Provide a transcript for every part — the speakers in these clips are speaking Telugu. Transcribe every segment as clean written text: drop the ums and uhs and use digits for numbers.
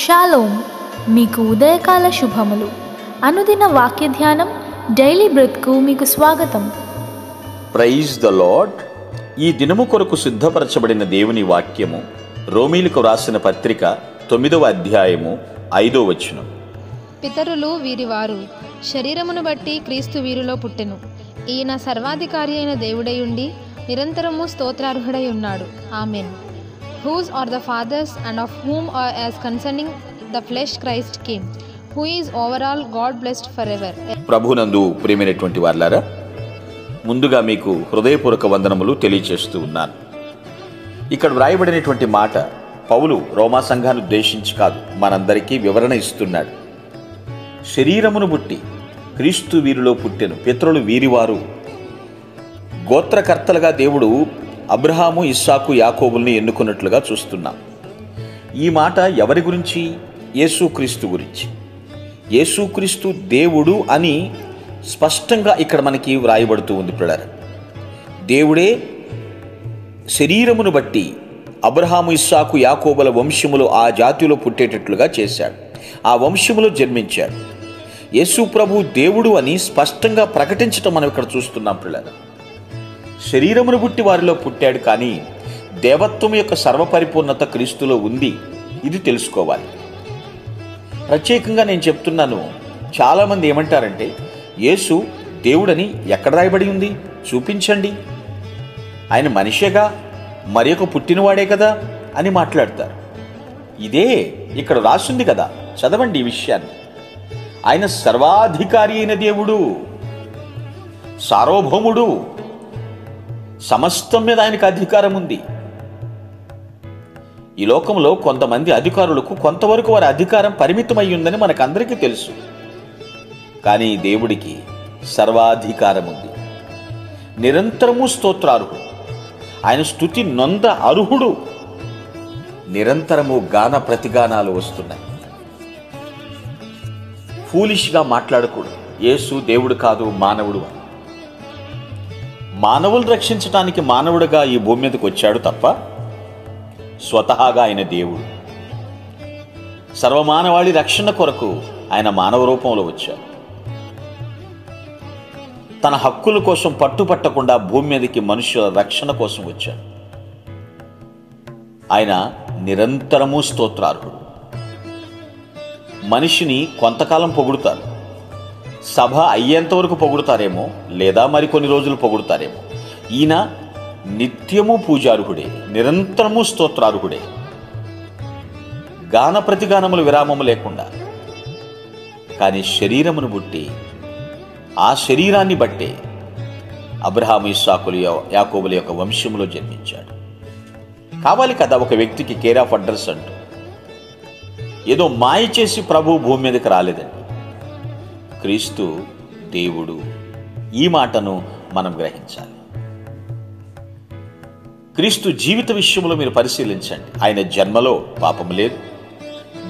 షాలోమ్, మీకు ఉదయకాల శుభములు. అనుదిన వాక్య ధ్యానం డైలీ బ్రెత్కు మీకు స్వాగతం. Praise the Lord. ఈ దినము కొరకు సిద్ధపరచబడిన దేవుని వాక్యము రోమీలకు రాసిన పత్రిక 9వ అధ్యాయము 5వ వచనం. పితరులు వీరివారు, శరీరమును బట్టి క్రీస్తు వీరిలో పుట్టెను. ఈయన సర్వాధికారి అయిన దేవుడై నిరంతరము స్తోత్రార్హుడై ఉన్నాడు. Amen. Whose are the fathers, and of whom are as concerning the flesh Christ came, who is over all God blessed forever. ప్రభునందు ప్రియమైనటువంటి వారలారా, ముందుగా మీకు హృదయపూర్వక వందనములు తెలియజేస్తూ ఉన్నాను. ఇక్కడ వ్రాయబడినటువంటి మాట పౌలు రోమా సంఘాన్ని ఉద్దేశించి కాదు, మనందరికీ వివరణ ఇస్తున్నాడు. శరీరమును బుట్టి క్రీస్తు వీరిలో పుట్టెను, పితరులు వీరివారు. గోత్రకర్తలుగా దేవుడు అబ్రహాము, ఇస్సాకు, యాకోబుల్ని ఎన్నుకున్నట్లుగా చూస్తున్నాం. ఈ మాట ఎవరి గురించి? యేసుక్రీస్తు గురించి. యేసుక్రీస్తు దేవుడు అని స్పష్టంగా ఇక్కడ మనకి వ్రాయబడుతూ ఉంది. పిల్లలు, దేవుడే శరీరమును బట్టి అబ్రహాము, ఇస్సాకు, యాకోబుల వంశములు ఆ జాతిలో పుట్టేటట్లుగా చేశాడు, ఆ వంశములో జన్మించాడు. యేసు ప్రభు దేవుడు అని స్పష్టంగా ప్రకటించటం మనం ఇక్కడ చూస్తున్నాం. పిల్లలు, శరీరమును బుట్టి వారిలో పుట్టాడు, కానీ దేవత్వం యొక్క సర్వపరిపూర్ణత క్రీస్తులో ఉంది. ఇది తెలుసుకోవాలి. ప్రత్యేకంగా నేను చెప్తున్నాను, చాలామంది ఏమంటారంటే యేసు దేవుడని ఎక్కడ రాయబడి ఉంది చూపించండి, ఆయన మనిషేగా, మరి ఒక పుట్టినవాడే కదా అని మాట్లాడతారు. ఇదే ఇక్కడ రాసింది కదా, చదవండి ఈ విషయాన్ని. ఆయన సర్వాధికారి అయిన దేవుడు, సార్వభౌముడు, సమస్తం మీద ఆయనకు అధికారం ఉంది. ఈ లోకంలో కొంతమంది అధికారులకు కొంతవరకు వారి అధికారం పరిమితమై ఉందని మనకందరికీ తెలుసు, కానీ దేవుడికి సర్వాధికారం ఉంది. నిరంతరము స్తోత్రార్హుడు, ఆయన స్తుతి నొంద అర్హుడు. నిరంతరము గాన ప్రతిగానాలు వస్తున్నాయి. ఫూలిష్గా మాట్లాడకూడదు. యేసు దేవుడు కాదు, మానవుడు. మానవులు రక్షించటానికి మానవుడిగా ఈ భూమి మీదకి వచ్చాడు తప్ప స్వతహాగా ఆయన దేవుడు. సర్వమానవాళి రక్షణ కొరకు ఆయన మానవ రూపంలో వచ్చాడు. తన హక్కుల కోసం పట్టుపట్టకుండా భూమి మీదకి మనుషుల రక్షణ కోసం వచ్చాడు. ఆయన నిరంతరము స్తోత్రార్హుడు. మనిషిని కొంతకాలం పొగుడుతారు, సభ అయ్యేంతవరకు పొగుడుతారేమో, లేదా మరికొన్ని రోజులు పొగుడుతారేమో. ఈయన నిత్యము పూజార్హుడే, నిరంతరము స్తోత్రార్హుడే. గాన ప్రతిగానములు విరామము లేకుండా. కానీ శరీరమును బుట్టి ఆ శరీరాన్ని బట్టే అబ్రహాము, ఇస్సాకులు, యాకోబుల యొక్క వంశములో జన్మించాడు. కావాలి కదా ఒక వ్యక్తికి కేర్ ఆఫ్ అడ్రస్ అంటూ. ఏదో మాయ చేసి ప్రభు భూమి మీదకి రాలేదండి. క్రీస్తు దేవుడు. ఈ మాటను మనం గ్రహించాలి. క్రీస్తు జీవిత విషయంలో మీరు పరిశీలించండి. ఆయన జన్మలో పాపం లేదు,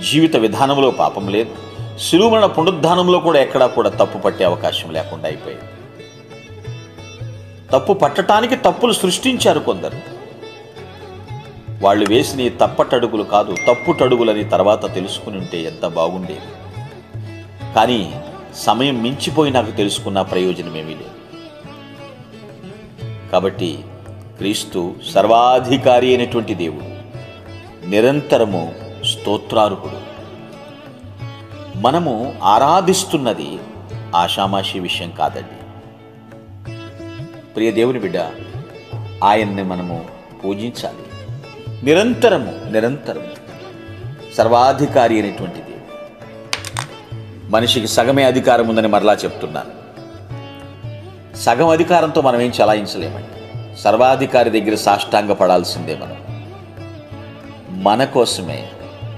జీవిత విధానంలో పాపం లేదు, శిలువ మరణ పునరుద్ధానంలో కూడా ఎక్కడా కూడా తప్పు పట్టే అవకాశం లేకుండా అయిపోయింది. తప్పు పట్టడానికి తప్పులు సృష్టించారు కొందరు. వాళ్ళు వేసిన ఈ తప్పటడుగులు కాదు, తప్పుటడుగులని తర్వాత తెలుసుకుని ఉంటే ఎంత బాగుండేది. కానీ సమయం మించిపోయి నాకు తెలుసుకున్న ప్రయోజనమేమీ లేదు. కాబట్టి క్రీస్తు సర్వాధికారి అయినటువంటి దేవుడు, నిరంతరము స్తోత్రార్హుడు. మనము ఆరాధిస్తున్నది ఆషామాషి విషయం కాదండి. ప్రియ దేవుని బిడ్డ, ఆయన్ని మనము పూజించాలి. నిరంతరము సర్వాధికారి అయినటువంటి దేవుడు. మనిషికి సగమే అధికారం ఉందని మరలా చెప్తున్నాను. సగం అధికారంతో మనం ఏం చలాయించలేమండి. సర్వాధికారి దగ్గర సాష్టాంగ పడాల్సిందే. మన కోసమే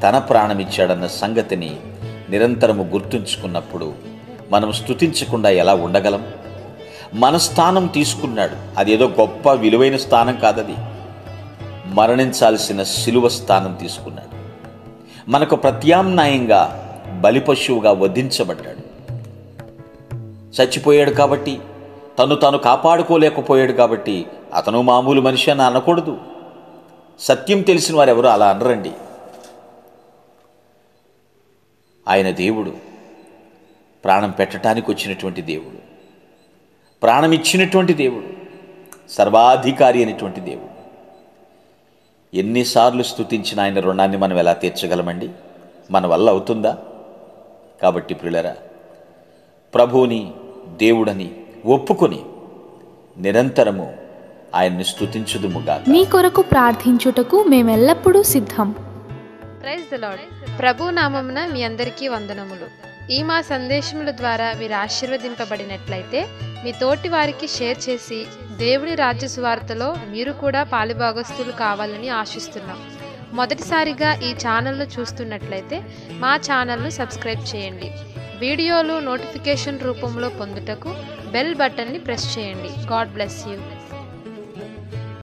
తన ప్రాణం ఇచ్చాడన్న సంగతిని నిరంతరము గుర్తుంచుకున్నప్పుడు మనం స్తుతించకుండా ఎలా ఉండగలం? మన స్థానం తీసుకున్నాడు. అదేదో గొప్ప విలువైన స్థానం కాదది. మరణించాల్సిన శిలువ స్థానం తీసుకున్నాడు. మనకు ప్రత్యామ్నాయంగా బలిపశువుగా వధించబడ్డాడు. చచ్చిపోయాడు కాబట్టి, తను తాను కాపాడుకోలేకపోయాడు కాబట్టి అతను మామూలు మనిషి అని అనకూడదు. సత్యం తెలిసిన వారు ఎవరు అలా అనరండి. ఆయన దేవుడు, ప్రాణం పెట్టడానికి వచ్చినటువంటి దేవుడు, ప్రాణం ఇచ్చినటువంటి దేవుడు, సర్వాధికారి అయినటువంటి దేవుడు. ఎన్నిసార్లు స్తుతించిన ఆయన రుణాన్ని మనం ఎలా తీర్చగలమండి? మన వల్ల అవుతుందా? కాబట్టి ప్రియులారా, ప్రభువుని దేవుడని ఒప్పుకొని నిరంతరము ఆయన్ని స్తుతించుదుముగాక. మీ కొరకు ప్రార్థించుటకు మేమెల్లప్పుడూ సిద్ధం. Praise the lord. ప్రభు నామమున మీ అందరికీ వందనములు. ఈ మా సందేశముల ద్వారా మీరు ఆశీర్వదింపబడినట్లయితే మీ తోటి వారికి షేర్ చేసి దేవుని రాజ్య సువార్తలో మీరు కూడా పాలుభాగస్తులు కావాలని ఆశిస్తున్నాం. మొదటిసారిగా ఈ ఛానల్ను చూస్తున్నట్లయితే మా ఛానల్ను సబ్స్క్రైబ్ చేయండి. వీడియోలు నోటిఫికేషన్ రూపంలో పొందుటకు బెల్ బటన్ని ప్రెస్ చేయండి. God bless you.